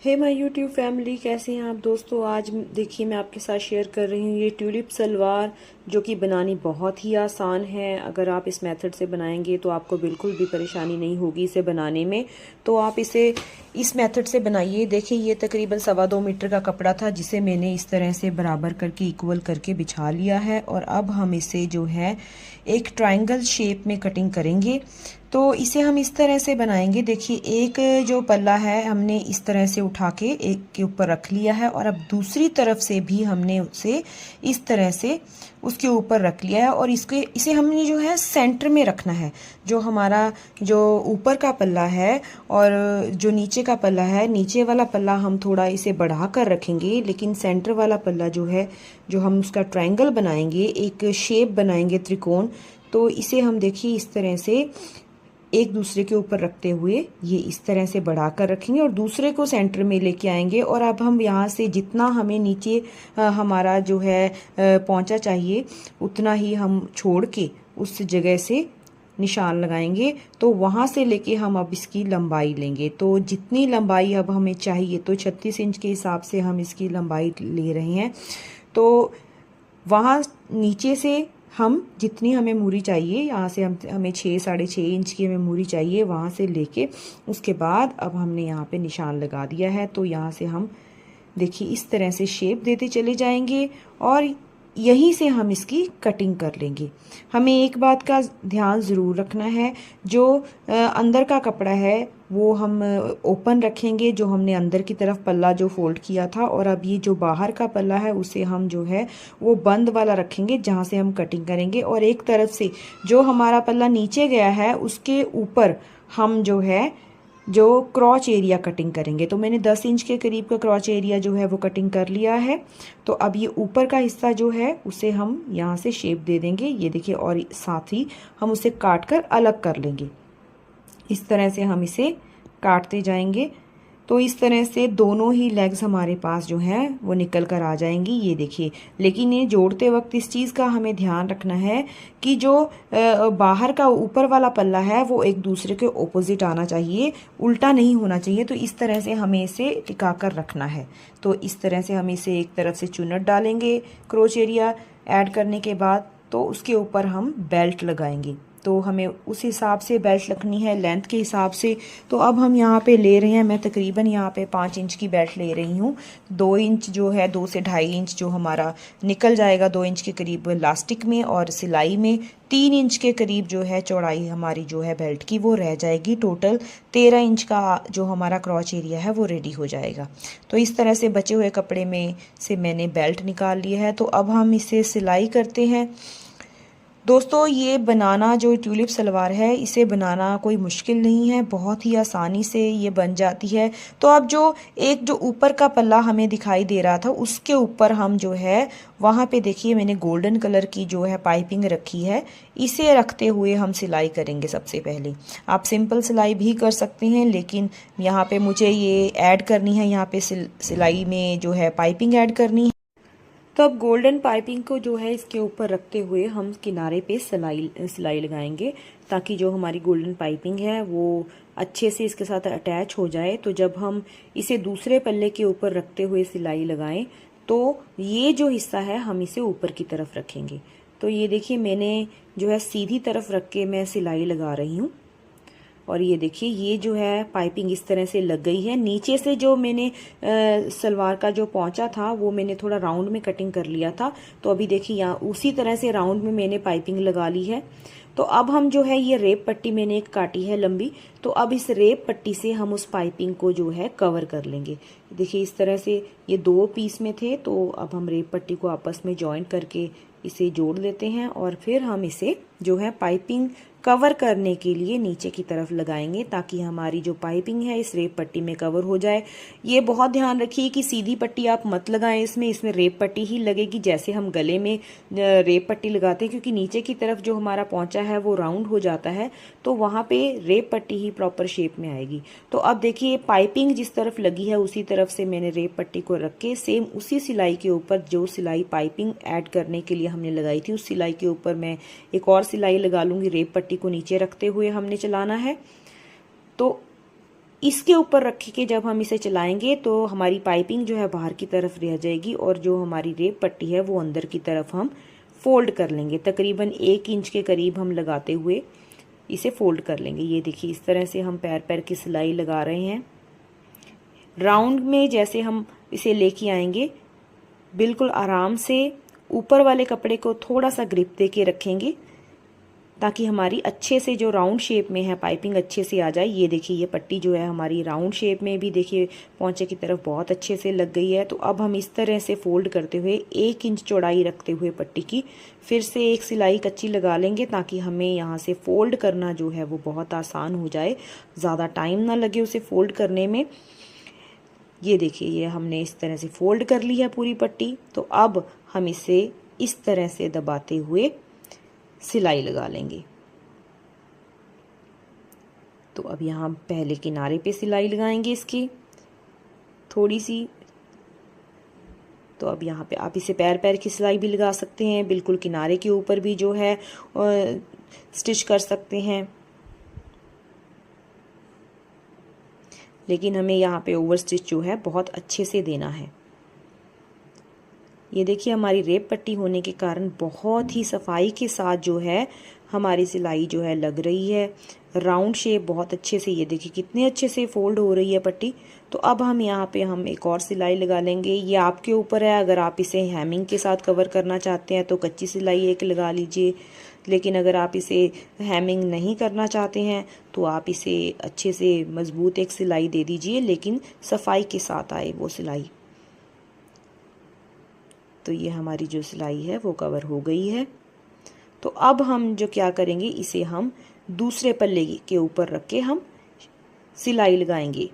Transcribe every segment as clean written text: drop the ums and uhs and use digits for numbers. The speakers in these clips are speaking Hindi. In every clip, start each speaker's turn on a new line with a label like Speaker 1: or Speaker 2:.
Speaker 1: हे माय यूट्यूब फैमिली, कैसे हैं आप दोस्तों। आज देखिए मैं आपके साथ शेयर कर रही हूँ ये ट्यूलिप सलवार, जो कि बनानी बहुत ही आसान है। अगर आप इस मेथड से बनाएंगे तो आपको बिल्कुल भी परेशानी नहीं होगी इसे बनाने में। तो आप इसे इस मेथड से बनाइए। देखिए ये तकरीबन 2.25 मीटर का कपड़ा था, जिसे मैंने इस तरह से बराबर करके इक्वल करके बिछा लिया है। और अब हम इसे जो है एक ट्रायंगल शेप में कटिंग करेंगे। तो इसे हम इस तरह से बनाएंगे। देखिए एक जो पल्ला है हमने इस तरह से उठा के एक के ऊपर रख लिया है, और अब दूसरी तरफ से भी हमने उसे इस तरह से उसके ऊपर रख लिया है। और इसे हमने जो है सेंटर में रखना है। जो हमारा जो ऊपर का पल्ला है और जो नीचे का पल्ला है, नीचे वाला पल्ला हम थोड़ा इसे बढ़ा कर रखेंगे, लेकिन सेंटर वाला पल्ला जो है, जो हम उसका ट्रायंगल बनाएंगे, एक शेप बनाएंगे त्रिकोण। तो इसे हम देखिए इस तरह से एक दूसरे के ऊपर रखते हुए ये इस तरह से बढ़ाकर रखेंगे और दूसरे को सेंटर में लेके आएंगे। और अब हम यहाँ से जितना हमें नीचे हमारा जो है पहुंचा चाहिए, उतना ही हम छोड़ के उस जगह से निशान लगाएंगे। तो वहां से लेके हम अब इसकी लंबाई लेंगे। तो जितनी लंबाई अब हमें चाहिए, तो 36 इंच के हिसाब से हम इसकी लंबाई ले रहे हैं। तो वहाँ नीचे से हम जितनी हमें मूरी चाहिए, यहाँ से हमें 6-6.5 इंच की हमें मूरी चाहिए, वहाँ से लेके उसके बाद अब हमने यहाँ पे निशान लगा दिया है। तो यहाँ से हम देखिए इस तरह से शेप देते चले जाएंगे और यहीं से हम इसकी कटिंग कर लेंगे। हमें एक बात का ध्यान ज़रूर रखना है, जो अंदर का कपड़ा है वो हम ओपन रखेंगे, जो हमने अंदर की तरफ पल्ला जो फोल्ड किया था। और अब ये जो बाहर का पल्ला है उसे हम जो है वो बंद वाला रखेंगे, जहाँ से हम कटिंग करेंगे। और एक तरफ से जो हमारा पल्ला नीचे गया है उसके ऊपर हम जो है जो क्रॉच एरिया कटिंग करेंगे। तो मैंने 10 इंच के करीब का क्रॉच एरिया जो है वो कटिंग कर लिया है। तो अब ये ऊपर का हिस्सा जो है उसे हम यहाँ से शेप दे देंगे, ये देखिए। और साथ ही हम उसे काट कर अलग कर लेंगे। इस तरह से हम इसे काटते जाएंगे। तो इस तरह से दोनों ही लेग्स हमारे पास जो है वो निकल कर आ जाएंगी, ये देखिए। लेकिन ये जोड़ते वक्त इस चीज़ का हमें ध्यान रखना है कि जो बाहर का ऊपर वाला पल्ला है वो एक दूसरे के ऑपोजिट आना चाहिए, उल्टा नहीं होना चाहिए। तो इस तरह से हमें इसे टिका कर रखना है। तो इस तरह से हम इसे एक तरफ से चुन्नट डालेंगे क्रोच एरिया ऐड करने के बाद। तो उसके ऊपर हम बेल्ट लगाएंगे। तो हमें उस हिसाब से बेल्ट रखनी है, लेंथ के हिसाब से। तो अब हम यहाँ पे ले रहे हैं, मैं तकरीबन यहाँ पे 5 इंच की बेल्ट ले रही हूँ। 2 इंच जो है, 2 से 2.5 इंच जो हमारा निकल जाएगा 2 इंच के करीब लास्टिक में, और सिलाई में 3 इंच के करीब जो है चौड़ाई हमारी जो है बेल्ट की वो रह जाएगी। टोटल 13 इंच का जो हमारा क्रॉच एरिया है वो रेडी हो जाएगा। तो इस तरह से बचे हुए कपड़े में से मैंने बेल्ट निकाल लिया है। तो अब हम इसे सिलाई करते हैं। दोस्तों ये बनाना जो ट्यूलिप सलवार है, इसे बनाना कोई मुश्किल नहीं है, बहुत ही आसानी से ये बन जाती है। तो अब जो ऊपर का पल्ला हमें दिखाई दे रहा था, उसके ऊपर हम जो है वहाँ पे देखिए मैंने गोल्डन कलर की जो है पाइपिंग रखी है। इसे रखते हुए हम सिलाई करेंगे। सबसे पहले आप सिंपल सिलाई भी कर सकते हैं, लेकिन यहाँ पे मुझे ये ऐड करनी है, यहाँ पे सिलाई में जो है पाइपिंग ऐड करनी है। तो अब गोल्डन पाइपिंग को जो है इसके ऊपर रखते हुए हम किनारे पे सिलाई लगाएंगे, ताकि जो हमारी गोल्डन पाइपिंग है वो अच्छे से इसके साथ अटैच हो जाए। तो जब हम इसे दूसरे पल्ले के ऊपर रखते हुए सिलाई लगाएं, तो ये जो हिस्सा है हम इसे ऊपर की तरफ रखेंगे। तो ये देखिए मैंने जो है सीधी तरफ रख के मैं सिलाई लगा रही हूँ। और ये देखिए ये जो है पाइपिंग इस तरह से लग गई है। नीचे से जो मैंने सलवार का जो पहुंचा था वो मैंने थोड़ा राउंड में कटिंग कर लिया था। तो अभी देखिए यहाँ उसी तरह से राउंड में मैंने पाइपिंग लगा ली है। तो अब हम जो है ये रेप पट्टी मैंने एक काटी है लंबी, तो अब इस रेप पट्टी से हम उस पाइपिंग को जो है कवर कर लेंगे। देखिए इस तरह से ये 2 पीस में थे, तो अब हम रेप पट्टी को आपस में जॉइंट करके इसे जोड़ लेते हैं। और फिर हम इसे जो है पाइपिंग कवर करने के लिए नीचे की तरफ लगाएंगे, ताकि हमारी जो पाइपिंग है इस रेप पट्टी में कवर हो जाए। ये बहुत ध्यान रखिए कि सीधी पट्टी आप मत लगाएं, इसमें रेप पट्टी ही लगेगी, जैसे हम गले में रेप पट्टी लगाते हैं। क्योंकि नीचे की तरफ जो हमारा पौंचा है वो राउंड हो जाता है, तो वहाँ पे रेप पट्टी ही प्रॉपर शेप में आएगी। तो अब देखिए पाइपिंग जिस तरफ लगी है उसी तरफ से मैंने रेप पट्टी को रख के सेम उसी सिलाई के ऊपर जो सिलाई पाइपिंग ऐड करने के लिए हमने लगाई थी, उस सिलाई के ऊपर मैं एक और सिलाई लगा लूंगी। रेप पट्टी को नीचे रखते हुए हमने चलाना है। तो इसके ऊपर रख के जब हम इसे चलाएंगे तो हमारी पाइपिंग जो है बाहर की तरफ रह जाएगी और जो हमारी रेप पट्टी है वो अंदर की तरफ हम फोल्ड कर लेंगे। तकरीबन 1 इंच के करीब हम लगाते हुए इसे फोल्ड कर लेंगे। ये देखिए इस तरह से हम पैर पैर की सिलाई लगा रहे हैं। राउंड में जैसे हम इसे लेके आएंगे, बिल्कुल आराम से ऊपर वाले कपड़े को थोड़ा सा ग्रिप दे के रखेंगे ताकि हमारी अच्छे से जो राउंड शेप में है पाइपिंग अच्छे से आ जाए। ये देखिए ये पट्टी जो है हमारी राउंड शेप में भी देखिए पोंचे की तरफ बहुत अच्छे से लग गई है। तो अब हम इस तरह से फोल्ड करते हुए 1 इंच चौड़ाई रखते हुए पट्टी की फिर से एक सिलाई कच्ची लगा लेंगे ताकि हमें यहाँ से फोल्ड करना जो है वो बहुत आसान हो जाए, ज़्यादा टाइम ना लगे उसे फोल्ड करने में। ये देखिए ये हमने इस तरह से फोल्ड कर ली है पूरी पट्टी। तो अब हम इसे इस तरह से दबाते हुए सिलाई लगा लेंगे। तो अब यहाँ पहले किनारे पे सिलाई लगाएंगे इसकी थोड़ी सी। तो अब यहाँ पे आप इसे पैर पैर की सिलाई भी लगा सकते हैं, बिल्कुल किनारे के ऊपर भी जो है स्टिच कर सकते हैं, लेकिन हमें यहाँ पे ओवर स्टिच जो है बहुत अच्छे से देना है। ये देखिए हमारी रेप पट्टी होने के कारण बहुत ही सफाई के साथ जो है हमारी सिलाई जो है लग रही है। राउंड शेप बहुत अच्छे से, ये देखिए कितने अच्छे से फोल्ड हो रही है पट्टी। तो अब हम यहाँ पे हम एक और सिलाई लगा लेंगे। ये आपके ऊपर है, अगर आप इसे हैमिंग के साथ कवर करना चाहते हैं तो कच्ची सिलाई एक लगा लीजिए, लेकिन अगर आप इसे हैमिंग नहीं करना चाहते हैं तो आप इसे अच्छे से मजबूत एक सिलाई दे दीजिए, लेकिन सफाई के साथ आए वो सिलाई। तो ये हमारी जो सिलाई है वो कवर हो गई है। तो अब हम जो क्या करेंगे, इसे हम दूसरे पल्ले के ऊपर रख के हम सिलाई लगाएंगे।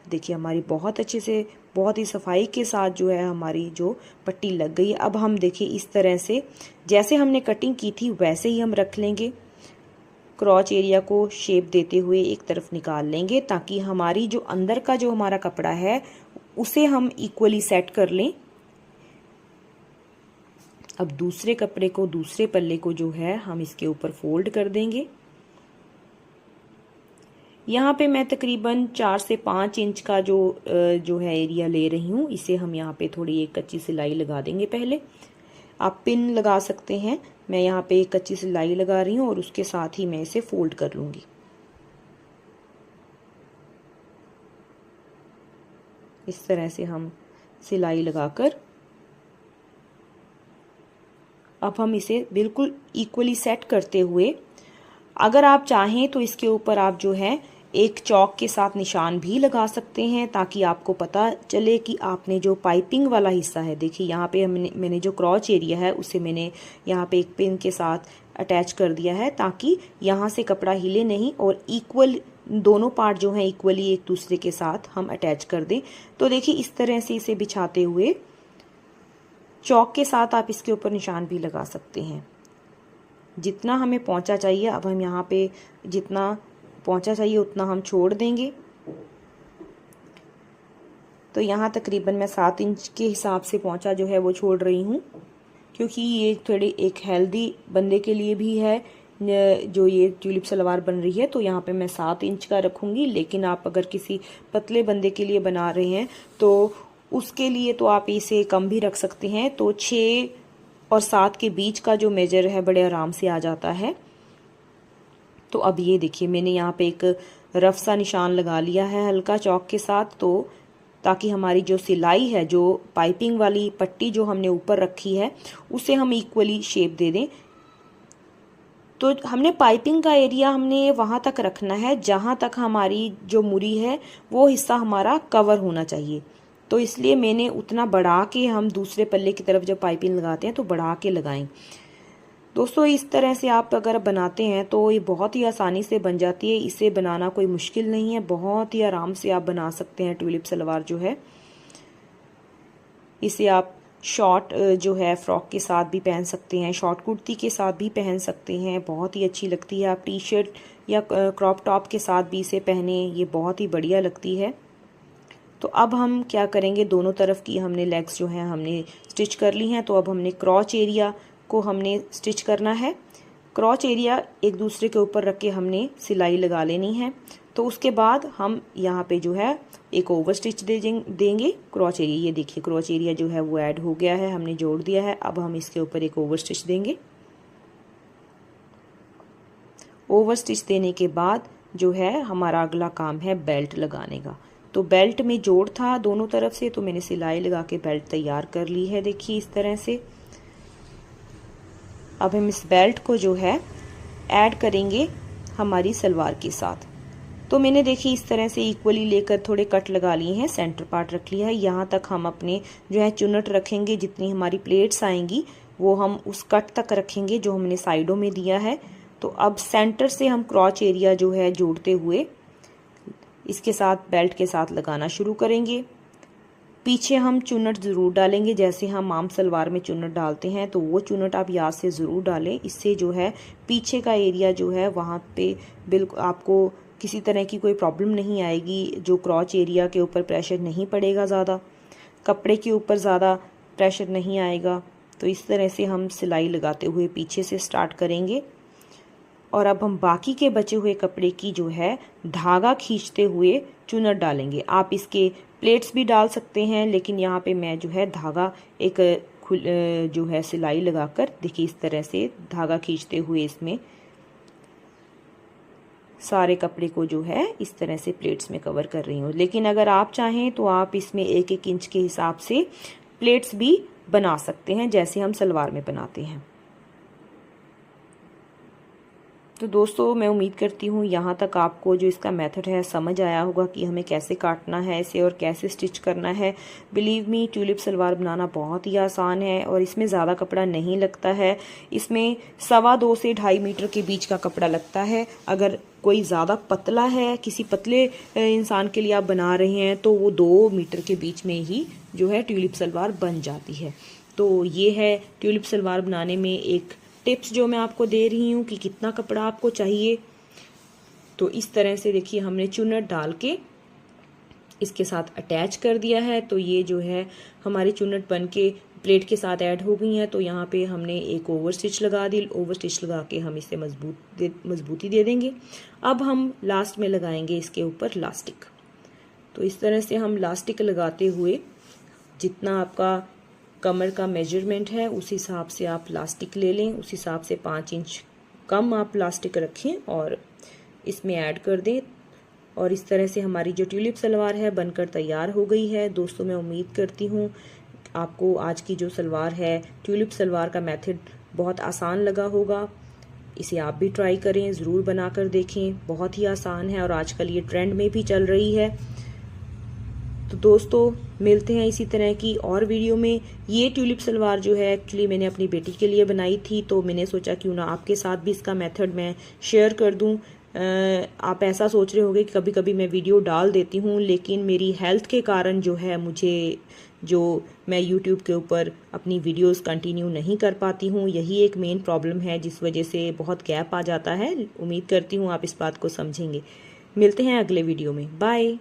Speaker 1: देखिए हमारी बहुत अच्छे से बहुत ही सफाई के साथ जो है हमारी जो पट्टी लग गई है। अब हम देखिए इस तरह से जैसे हमने कटिंग की थी वैसे ही हम रख लेंगे। क्रॉच एरिया को शेप देते हुए एक तरफ निकाल लेंगे ताकि हमारी जो अंदर का जो हमारा कपड़ा है उसे हम इक्वली सेट कर लें। अब दूसरे कपड़े को, दूसरे पल्ले को जो है हम इसके ऊपर फोल्ड कर देंगे। यहाँ पे मैं तकरीबन 4 से 5 इंच का जो है एरिया ले रही हूँ। इसे हम यहाँ पे थोड़ी एक कच्ची सिलाई लगा देंगे। पहले आप पिन लगा सकते हैं, मैं यहाँ पे एक कच्ची सिलाई लगा रही हूँ और उसके साथ ही मैं इसे फोल्ड कर लूँगी। इस तरह से हम सिलाई लगाकर अब हम इसे बिल्कुल इक्वली सेट करते हुए, अगर आप चाहें तो इसके ऊपर आप जो है एक चौक के साथ निशान भी लगा सकते हैं ताकि आपको पता चले कि आपने जो पाइपिंग वाला हिस्सा है, देखिए यहाँ पे मैंने जो क्रॉच एरिया है उसे मैंने यहाँ पे एक पिन के साथ अटैच कर दिया है ताकि यहाँ से कपड़ा हिले नहीं और इक्वल दोनों पार्ट जो है इक्वली एक दूसरे के साथ हम अटैच कर दें। तो देखिए इस तरह से इसे बिछाते हुए चौक के साथ आप इसके ऊपर निशान भी लगा सकते हैं। जितना हमें पोंचा चाहिए, अब हम यहाँ पे जितना पोंचा चाहिए उतना हम छोड़ देंगे। तो यहाँ तकरीबन मैं 7 इंच के हिसाब से पोंचा जो है वो छोड़ रही हूँ, क्योंकि ये थोड़ी एक हेल्दी बंदे के लिए भी है जो ये ट्यूलिप सलवार बन रही है। तो यहाँ पे मैं 7 इंच का रखूँगी, लेकिन आप अगर किसी पतले बंदे के लिए बना रहे हैं तो उसके लिए तो आप इसे कम भी रख सकते हैं। तो 6 और 7 के बीच का जो मेजर है बड़े आराम से आ जाता है। तो अब ये देखिए मैंने यहाँ पे एक रफ सा निशान लगा लिया है हल्का चौक के साथ, तो ताकि हमारी जो सिलाई है, जो पाइपिंग वाली पट्टी जो हमने ऊपर रखी है उसे हम इक्वली शेप दे दें। तो हमने पाइपिंग का एरिया हमने वहाँ तक रखना है जहाँ तक हमारी जो मुरी है वो हिस्सा हमारा कवर होना चाहिए। तो इसलिए मैंने उतना बढ़ा के, हम दूसरे पल्ले की तरफ जब पाइपिंग लगाते हैं तो बढ़ा के लगाएं। दोस्तों इस तरह से आप अगर बनाते हैं तो ये बहुत ही आसानी से बन जाती है। इसे बनाना कोई मुश्किल नहीं है, बहुत ही आराम से आप बना सकते हैं ट्यूलिप सलवार जो है। इसे आप शॉर्ट जो है फ्रॉक के साथ भी पहन सकते हैं, शॉर्ट कुर्ती के साथ भी पहन सकते हैं, बहुत ही अच्छी लगती है। आप टी शर्ट या क्रॉप टॉप के साथ भी इसे पहने, ये बहुत ही बढ़िया लगती है। तो अब हम क्या करेंगे, दोनों तरफ की हमने लेग्स जो हैं हमने स्टिच कर ली हैं। तो अब हमने क्रॉच एरिया को हमने स्टिच करना है। क्रॉच एरिया एक दूसरे के ऊपर रख के हमने सिलाई लगा लेनी है। तो उसके बाद हम यहाँ पे जो है एक ओवर स्टिच देंगे क्रॉच एरिया। ये देखिए क्रॉच एरिया जो है वो ऐड हो गया है, हमने जोड़ दिया है। अब हम इसके ऊपर एक ओवर स्टिच देंगे। ओवर स्टिच देने के बाद जो है हमारा अगला काम है बेल्ट लगाने का। तो बेल्ट में जोड़ था दोनों तरफ से, तो मैंने सिलाई लगा के बेल्ट तैयार कर ली है, देखिए इस तरह से। अब हम इस बेल्ट को जो है ऐड करेंगे हमारी सलवार के साथ। तो मैंने देखिए इस तरह से इक्वली लेकर थोड़े कट लगा लिए हैं, सेंटर पार्ट रख लिया है। यहाँ तक हम अपने जो है चुन्नट रखेंगे, जितनी हमारी प्लेट्स आएंगी वो हम उस कट तक रखेंगे जो हमने साइडों में दिया है। तो अब सेंटर से हम क्रॉच एरिया जो है जोड़ते हुए इसके साथ बेल्ट के साथ लगाना शुरू करेंगे। पीछे हम चुन्नट ज़रूर डालेंगे, जैसे हम आम सलवार में चुन्नट डालते हैं तो वो चुन्नट आप याद से ज़रूर डालें। इससे जो है पीछे का एरिया जो है वहाँ पे बिल्कुल आपको किसी तरह की कोई प्रॉब्लम नहीं आएगी। जो क्रॉच एरिया के ऊपर प्रेशर नहीं पड़ेगा, ज़्यादा कपड़े के ऊपर ज़्यादा प्रेशर नहीं आएगा। तो इस तरह से हम सिलाई लगाते हुए पीछे से स्टार्ट करेंगे। और अब हम बाकी के बचे हुए कपड़े की जो है धागा खींचते हुए चुन्नट डालेंगे। आप इसके प्लेट्स भी डाल सकते हैं, लेकिन यहाँ पे मैं जो है धागा एक जो है सिलाई लगाकर देखिए इस तरह से धागा खींचते हुए इसमें सारे कपड़े को जो है इस तरह से प्लेट्स में कवर कर रही हूँ। लेकिन अगर आप चाहें तो आप इसमें 1-1 इंच के हिसाब से प्लेट्स भी बना सकते हैं, जैसे हम सलवार में बनाते हैं। तो दोस्तों मैं उम्मीद करती हूँ यहाँ तक आपको जो इसका मेथड है समझ आया होगा कि हमें कैसे काटना है इसे और कैसे स्टिच करना है। बिलीव मी, ट्यूलिप सलवार बनाना बहुत ही आसान है और इसमें ज़्यादा कपड़ा नहीं लगता है। इसमें 2.25 से 2.5 मीटर के बीच का कपड़ा लगता है। अगर कोई ज़्यादा पतला है, किसी पतले इंसान के लिए आप बना रहे हैं, तो वो 2 मीटर के बीच में ही जो है ट्यूलिप सलवार बन जाती है। तो ये है ट्यूलिप सलवार बनाने में एक टिप्स जो मैं आपको दे रही हूँ कि कितना कपड़ा आपको चाहिए। तो इस तरह से देखिए हमने चुन्नट डाल के इसके साथ अटैच कर दिया है। तो ये जो है हमारी चुन्नट बन के प्लेट के साथ ऐड हो गई है। तो यहाँ पे हमने एक ओवर स्टिच लगा दी। ओवर स्टिच लगा के हम इसे मजबूती दे देंगे। अब हम लास्ट में लगाएंगे इसके ऊपर लास्टिक। तो इस तरह से हम लास्टिक लगाते हुए जितना आपका कमर का मेजरमेंट है उस हिसाब से आप प्लास्टिक ले लें, उस हिसाब से 5 इंच कम आप प्लास्टिक रखें और इसमें ऐड कर दें। और इस तरह से हमारी जो ट्यूलिप सलवार है बनकर तैयार हो गई है। दोस्तों मैं उम्मीद करती हूँ आपको आज की जो सलवार है ट्यूलिप सलवार का मेथड बहुत आसान लगा होगा। इसे आप भी ट्राई करें, ज़रूर बना कर देखें, बहुत ही आसान है और आजकल ये ट्रेंड में भी चल रही है। तो दोस्तों मिलते हैं इसी तरह की और वीडियो में। ये ट्यूलिप सलवार जो है एक्चुअली मैंने अपनी बेटी के लिए बनाई थी, तो मैंने सोचा क्यों ना आपके साथ भी इसका मेथड मैं शेयर कर दूं। आप ऐसा सोच रहे होंगे कि कभी कभी मैं वीडियो डाल देती हूं, लेकिन मेरी हेल्थ के कारण जो है मैं यूट्यूब के ऊपर अपनी वीडियोस कंटिन्यू नहीं कर पाती हूं। यही एक मेन प्रॉब्लम है जिस वजह से बहुत गैप आ जाता है। उम्मीद करती हूँ आप इस बात को समझेंगे। मिलते हैं अगले वीडियो में। बाय।